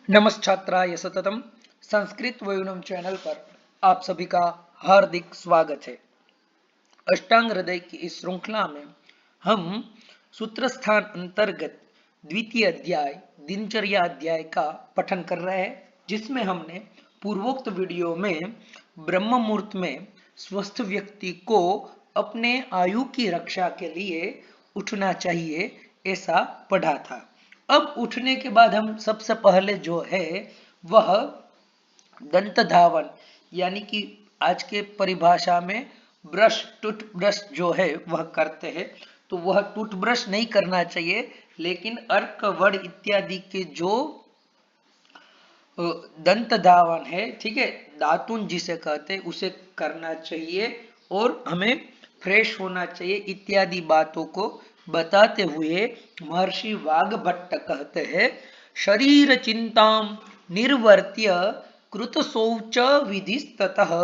नमस्छात्राय सततम Sanskrit वयुनम channel पर आप सभी का हार्दिक स्वागत है। अष्टांग हृदय की इस श्रृंखला में हम सूत्र स्थान अंतर्गत द्वितीय अध्याय दिनचर्या अध्याय का पठन कर रहे हैं, जिसमें हमने पूर्वोक्त वीडियो में ब्रह्म मुहूर्त में स्वस्थ व्यक्ति को अपने आयु की रक्षा के लिए उठना चाहिए ऐसा पढ़ा था। अब उठने के बाद हम सबसे पहले जो है वह दंत धावन यानी कि आज के परिभाषा में ब्रश टूथब्रश जो है वह करते हैं। तो वह टूथब्रश नहीं करना चाहिए, लेकिन अर्क वड इत्यादि के जो दंत धावन है, ठीक है, दातुन जिसे कहते हैं उसे करना चाहिए और हमें फ्रेश होना चाहिए इत्यादि बातों को बताते हुए महर्षि वाग्भट्ट कहते हैं, शरीर चिंताम निर्वर्त्य कृत शौच विधिस्ततः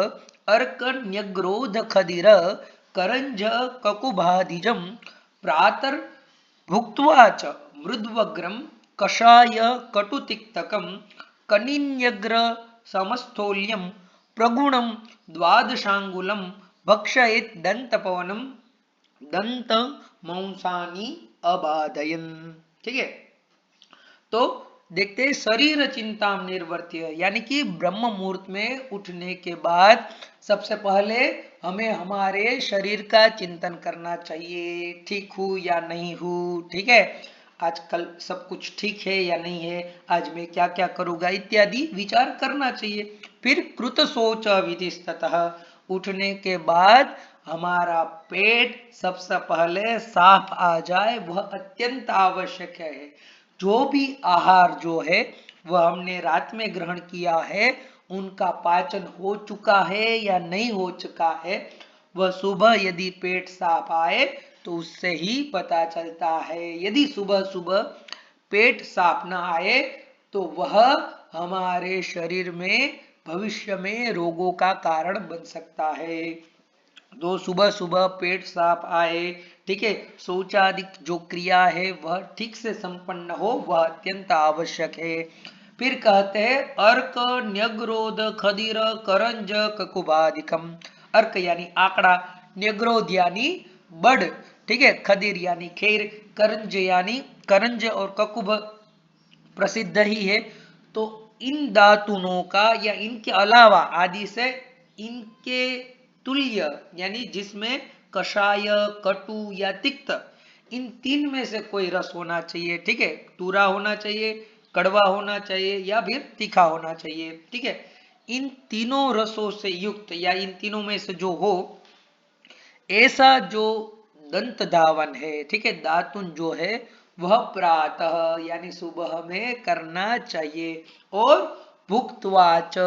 अर्क न्यग्रोध खदिर करंज ककुभादिजम प्रातर भुक्त्वा च मृद्वग्रम कषाय कटुतिक्तकम कनिन्यग्र समस्थोल्यम प्रगुणम द्वादशांगुलम भक्षयेत् दंतपवनम दंत मंसानी अबादयन। ठीक है, तो देखते हैं शरीर चिंता निर्वर्त्य यानी कि ब्रह्म मुहूर्त में उठने के बाद सबसे पहले हमें हमारे शरीर का चिंतन करना चाहिए, ठीक हूँ या नहीं हूँ, ठीक है, आजकल सब कुछ ठीक है या नहीं है, आज मैं क्या क्या करूँगा इत्यादि विचार करना चाहिए। फिर कृत शौच विधिस्ततः उठने के बाद हमारा पेट सबसे पहले साफ आ जाए, वह अत्यंत आवश्यक है। जो भी आहार जो है वह हमने रात में ग्रहण किया है, उनका पाचन हो चुका है या नहीं हो चुका है, वह सुबह यदि पेट साफ आए तो उससे ही पता चलता है। यदि सुबह सुबह पेट साफ ना आए तो वह हमारे शरीर में भविष्य में रोगों का कारण बन सकता है। तो सुबह सुबह पेट साफ आए, ठीक है, शौचादिक जो क्रिया है वह ठीक से संपन्न हो, वह अत्यंत आवश्यक है। फिर कहते हैं अर्क न्यग्रोध खदिर करंज ककुबादिकम। अर्क यानी आंकड़ा, न्यग्रोध यानी बड़, ठीक है, खदिर यानी खेर, करंज यानी करंज और ककुब प्रसिद्ध ही है। तो इन दातुनों का या इनके अलावा आदि से इनके तुल्य यानी जिसमें कषाय कटु या तिक्त, इन तीन में से कोई रस होना चाहिए, ठीक है, तूरा होना चाहिए, कड़वा होना चाहिए या फिर तीखा होना चाहिए, ठीक है। इन तीनों रसों से युक्त या इन तीनों में से जो हो ऐसा जो दंत धावन है, ठीक है, दातुन जो है वह प्रातः यानी सुबह में करना चाहिए और भुक्त्वाच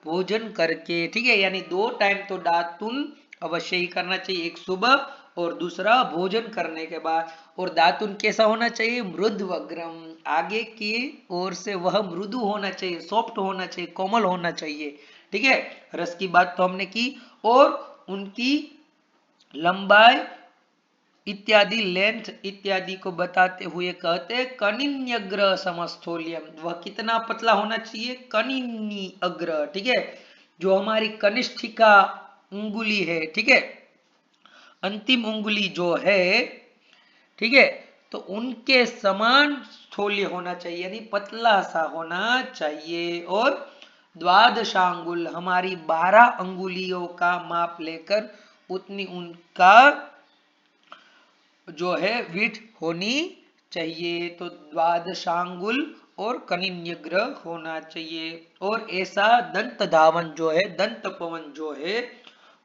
भोजन करके, ठीक है, यानी दो टाइम तो दातुन अवश्य ही करना चाहिए, एक सुबह और दूसरा भोजन करने के बाद। और दातुन कैसा होना चाहिए? मृदवग्रम, आगे की ओर से वह मृदु होना चाहिए, सॉफ्ट होना चाहिए, कोमल होना चाहिए, ठीक है। रस की बात तो हमने की, और उनकी लंबाई इत्यादि लेंथ इत्यादि को बताते हुए कहते हैं कनिन्यग्र समस्थोलियम, वह कितना पतला होना चाहिए? कनिन्नी अग्र, ठीक है, जो हमारी कनिष्ठिका उंगुली है, ठीक है, अंतिम उंगली जो है, ठीक है, तो उनके समान स्थूल्य होना चाहिए यानी पतला सा होना चाहिए। और द्वादशांगुल हमारी 12 अंगुलियों का माप लेकर उतनी उनका जो है विठ होनी चाहिए। तो द्वादशांगुल और कनिन्यग्र होना चाहिए। और ऐसा दंत धावन जो है, दंत पवन जो है,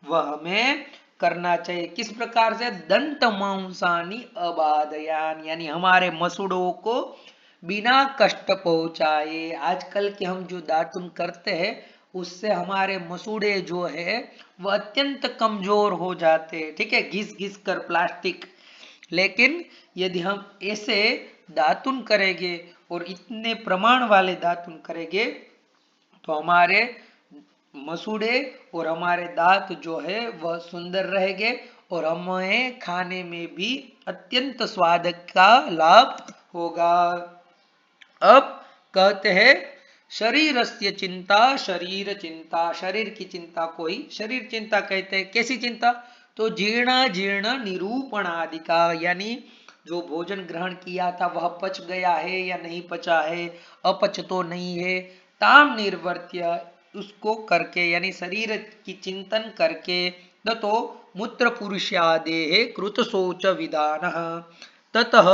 वह हमें करना चाहिए किस प्रकार से? दंत मांसानी अबादयान, यानी हमारे मसूड़ों को बिना कष्ट पहुंचाए। आजकल के हम जो दातुन करते हैं उससे हमारे मसूड़े जो है वह अत्यंत कमजोर हो जाते हैं, ठीक है, घिस घिस कर प्लास्टिक। लेकिन यदि हम ऐसे दातुन करेंगे और इतने प्रमाण वाले दातुन करेंगे तो हमारे मसूड़े और हमारे दांत जो है वह सुंदर रहेंगे और हमें खाने में भी अत्यंत स्वाद का लाभ होगा। अब कहते हैं शरीरस्य चिंता, शरीर चिंता, शरीर की चिंता को ही शरीर चिंता कहते हैं। कैसी चिंता? तो जीर्ण जीर्ण निरूपणादि का, यानी जो भोजन ग्रहण किया था वह पच गया है या नहीं पचा है, अपच तो नहीं है, ताम निर्वर्त्य, उसको करके यानी शरीर की चिंतन करके, न तो मूत्र पुरुषादेह कृत शौच विधान, ततः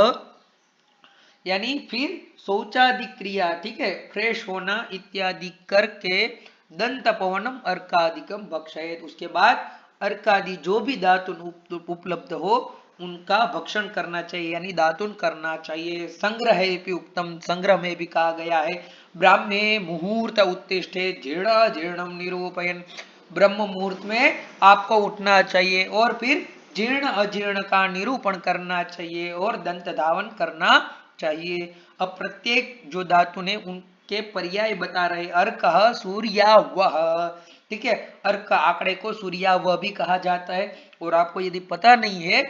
यानी फिर शौचादि क्रिया, ठीक है, फ्रेश होना इत्यादि करके, दंत पवनम अर्कादिकम भक्षयेत, उसके बाद अर्कादि जो भी दातुन उपलब्ध हो उनका भक्षण करना चाहिए, यानी दातुन करना चाहिए। संग्रह भी उत्तम, संग्रह में भी कहा गया है, ब्राह्मे मुहूर्त उत्तिष्ठे जीर्ण जीर्णम निरूपयन, ब्रह्म मुहूर्त में आपको उठना चाहिए और फिर जीर्ण अजीर्ण का निरूपण करना चाहिए और दंत धावन करना चाहिए। अब प्रत्येक जो धातु ने उनके पर्याय बता रहे, अर्क सूर्या वह, ठीक है, अर्क आंकड़े को सूर्या वह भी कहा जाता है। और आपको यदि पता नहीं है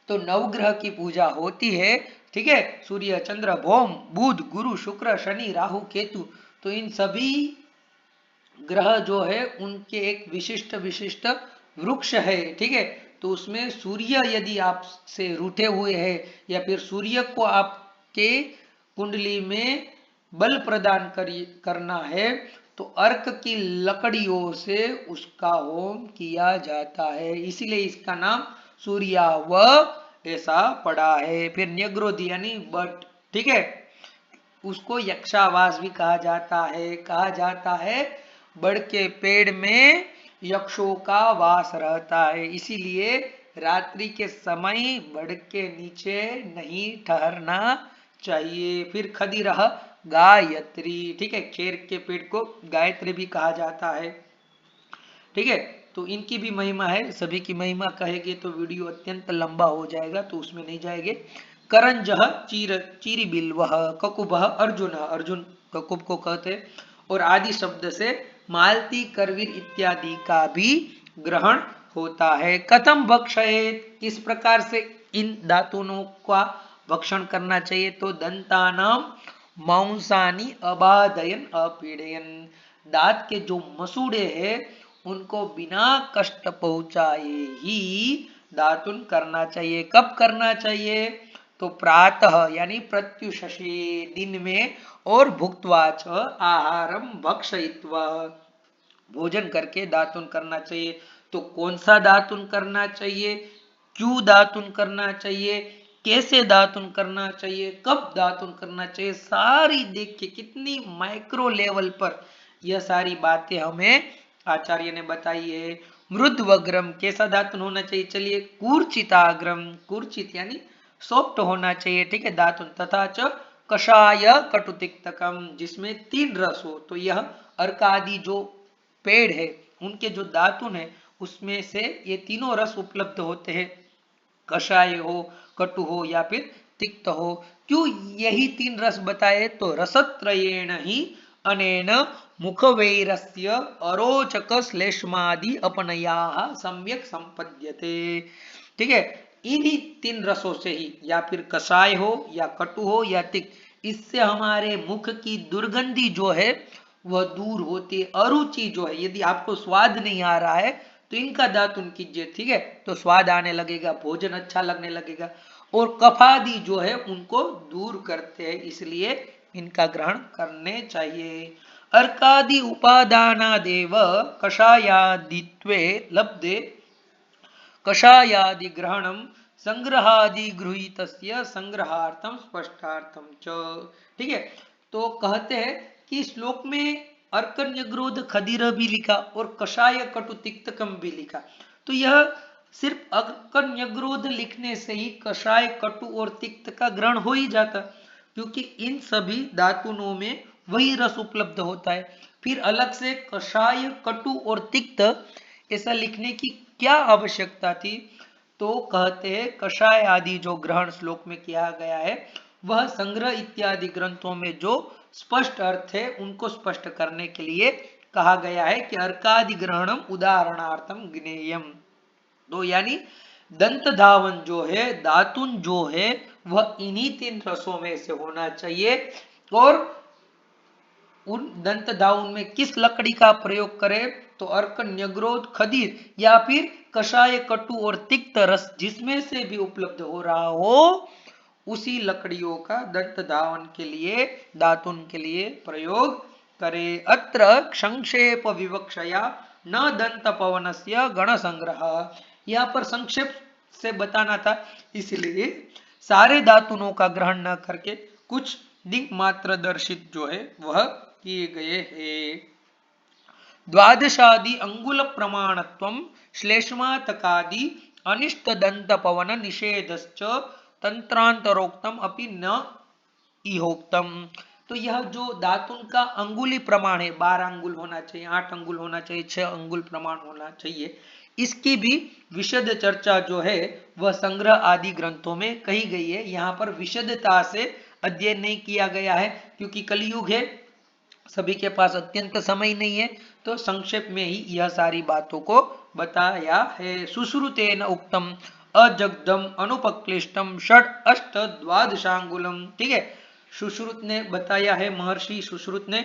तो नवग्रह की पूजा होती है, ठीक है, सूर्य चंद्र भौम बुध गुरु शुक्र शनि राहु केतु, तो इन सभी ग्रह जो है उनके एक विशिष्ट विशिष्ट वृक्ष है, ठीक है, तो उसमें सूर्य यदि आपसे रूठे हुए है या फिर सूर्य को आपके कुंडली में बल प्रदान करना है तो अर्क की लकड़ियों से उसका होम किया जाता है, इसीलिए इसका नाम सूर्याव ऐसा पड़ा है। फिर न्यग्रोधी यानी बट, ठीक है, उसको यक्षावास भी कहा जाता है, कहा जाता है बड़ के पेड़ में यक्षों का वास रहता है, इसीलिए रात्रि के समय बड़ के नीचे नहीं ठहरना चाहिए। फिर खदिरह गायत्री, ठीक है, खेर के पेड़ को गायत्री भी कहा जाता है, ठीक है, तो इनकी भी महिमा है। सभी की महिमा कहेंगे तो वीडियो अत्यंत लंबा हो जाएगा, तो उसमें नहीं जाएंगे। करंजह चीर चीरी बिल्वह ककुबह अर्जुन, अर्जुन ककुब को कहते हैं। और आदि शब्द से मालती करवीर इत्यादि का भी ग्रहण होता है। कथम भक्षयेत, किस प्रकार से इन दातुनों का भक्षण करना चाहिए? तो दंतानाम मांसानी अबाधयन अपीडयन, दांत के जो मसूड़े हैं उनको बिना कष्ट पहुंचाए ही दातुन करना चाहिए। कब करना चाहिए? तो प्रातः यानी प्रत्युषे, दिन में, और भुक्त्वाच आहारम भक्षयित्वा, भोजन करके दातुन करना चाहिए। तो कौन सा दातुन करना चाहिए, क्यों दातुन करना चाहिए, कैसे दातुन करना चाहिए, कब दातुन करना चाहिए, सारी देखिए कितनी माइक्रो लेवल पर यह सारी बातें हमें आचार्य ने बताई है। मृदवग्रम, कैसा दातुन होना चाहिए? चलिए, कूर्चिताग्रम, कूर्चित यानी सॉफ्ट होना चाहिए, ठीक है, दातुन। तथा च कषाय कटुतिक्तकम, जिसमें 3 रस हो, तो यह अर्क आदि जो पेड़ है उनके जो दातुन है उसमें से ये तीनों रस उपलब्ध होते हैं, कषाय हो, कटु हो या फिर तिक्त हो। क्यों यही 3 रस बताए? तो रसत्रयेण ही अनेन मुखवैरस्य अरोचक श्लेष्मादि अपनया सम्यक संपद्यते, ठीक है, इन्हीं 3 रसों से ही, या फिर कषाय हो या कटु हो या तिक्त, इससे हमारे मुख की दुर्गंधि जो है वह दूर होती है। अरुचि जो है, यदि आपको स्वाद नहीं आ रहा है तो इनका दातुन कीजिए, ठीक है, तो स्वाद आने लगेगा, भोजन अच्छा लगने लगेगा। और कफादि जो है उनको दूर करते हैं, इसलिए इनका ग्रहण करने चाहिए। अर्कादि उपादानादेव कषायादित्वे लब्धे कषायादि ग्रहणम संग्रहादि गृहीतस्य संग्रहार्थम स्पष्टार्थम च, ठीक है, तो कहते हैं कि श्लोक में अर्कन्यग्रोध खदिर भी लिखा और कषाय कटु तिक्तकम भी लिखा, तो यह सिर्फ अर्कन्यग्रोध लिखने से ही कषाय कटु और तिक्त का ग्रहण हो ही जाता, क्योंकि इन सभी धातुओं में वही रस उपलब्ध होता है। फिर अलग से कषाय कटु और तिक्त ऐसा लिखने की क्या आवश्यकता थी? तो कहते हैं कषाय आदि जो ग्रहण श्लोक में किया गया है वह संग्रह इत्यादि ग्रंथों में जो स्पष्ट अर्थ है उनको स्पष्ट करने के लिए कहा गया है कि अर्कादि ग्रहणम उदाहरणार्थम ज्ञेयम, तो यानी दंत धावन जो है, दातुन जो है, वह इन्हीं 3 रसों में से होना चाहिए। और उन दंत धावन में किस लकड़ी का प्रयोग करें, तो अर्क, न्यग्रोध, खदीर या फिर कषाय, कटु और तिक्त रस जिसमें से भी उपलब्ध हो रहा हो उसी लकड़ियों का दंत धावन के लिए, दातुन के लिए प्रयोग करे। अत्र संक्षेप विवक्षया न दंत पवनस्य गण संग्रह, यहाँ पर संक्षेप से बताना था, इसलिए सारे दातुनों का ग्रहण न करके कुछ दिक् मात्र दर्शित जो है वह किए गए हैं। द्वादशादि अंगुल प्रमाणत्वं श्लेष्मातकादि अनिष्ट दंत पवन निषेधश्च तंत्रांतरोक्तम अपि न इहोक्तम। तो यह जो दातुन का अंगुली प्रमाण है, 12 अंगुल होना चाहिए, 8 अंगुल होना चाहिए, 6 अंगुल प्रमाण होना चाहिए, इसकी भी विशद चर्चा जो है वह संग्रह आदि ग्रंथों में कही गई है। यहाँ पर विशदता से अध्ययन नहीं किया गया है क्योंकि कलयुग है, सभी के पास अत्यंत समय नहीं है, तो संक्षेप में ही यह सारी बातों को बताया है। सुश्रुतेन उक्तम अजगदम अनुपक्लिष्टम षड अष्ट द्वादशांगुलम, ठीक है, सुश्रुत ने बताया है, महर्षि सुश्रुत ने,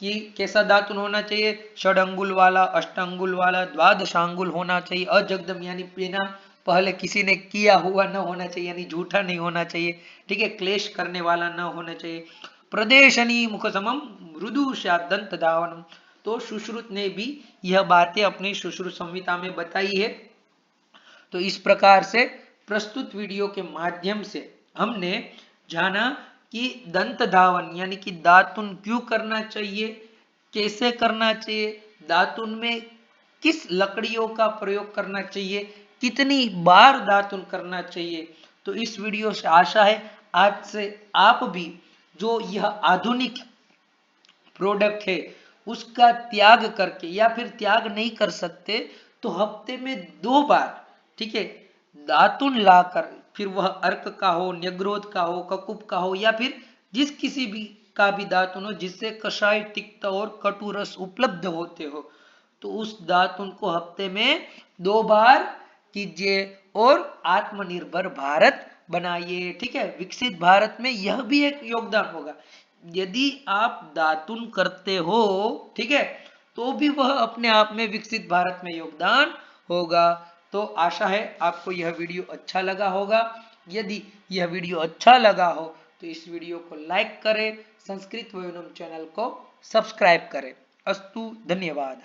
कि कैसा दातुन होना चाहिए, षड अंगुल वाला, अष्ट अंगुल वाला, द्वादशांगुल होना चाहिए, अजगदम यानी बिना पहले किसी ने किया हुआ न होना चाहिए, यानी झूठा नहीं होना चाहिए, ठीक है, क्लेश करने वाला न होना चाहिए, प्रदेशनी मुख समम मृदु दंत धावनम। तो सुश्रुत ने भी यह बातें अपनी सुश्रुत संहिता में बताई है। तो इस प्रकार से प्रस्तुत वीडियो के माध्यम से हमने जाना कि दंत धावन यानी कि दातुन क्यों करना चाहिए, कैसे करना चाहिए, दातुन में किस लकड़ियों का प्रयोग करना चाहिए, कितनी बार दातुन करना चाहिए। तो इस वीडियो से आशा है आज से आप भी जो यह आधुनिक प्रोडक्ट है उसका त्याग करके, या फिर त्याग नहीं कर सकते तो हफ्ते में 2 बार, ठीक है, दातुन लाकर, फिर वह अर्क का हो, न्यग्रोध का हो, ककुप का हो, या फिर जिस किसी भी का भी दातुन हो जिससे कषाय, तिक्त और कटु रस उपलब्ध होते हो, तो उस दातुन को हफ्ते में 2 बार कीजिए और आत्मनिर्भर भारत बनाइए, ठीक है। विकसित भारत में यह भी एक योगदान होगा, यदि आप दातुन करते हो, ठीक है, तो भी वह अपने आप में विकसित भारत में योगदान होगा। तो आशा है आपको यह वीडियो अच्छा लगा होगा। यदि यह वीडियो अच्छा लगा हो तो इस वीडियो को लाइक करें, संस्कृत वयोनियम चैनल को सब्सक्राइब करें। अस्तु, धन्यवाद।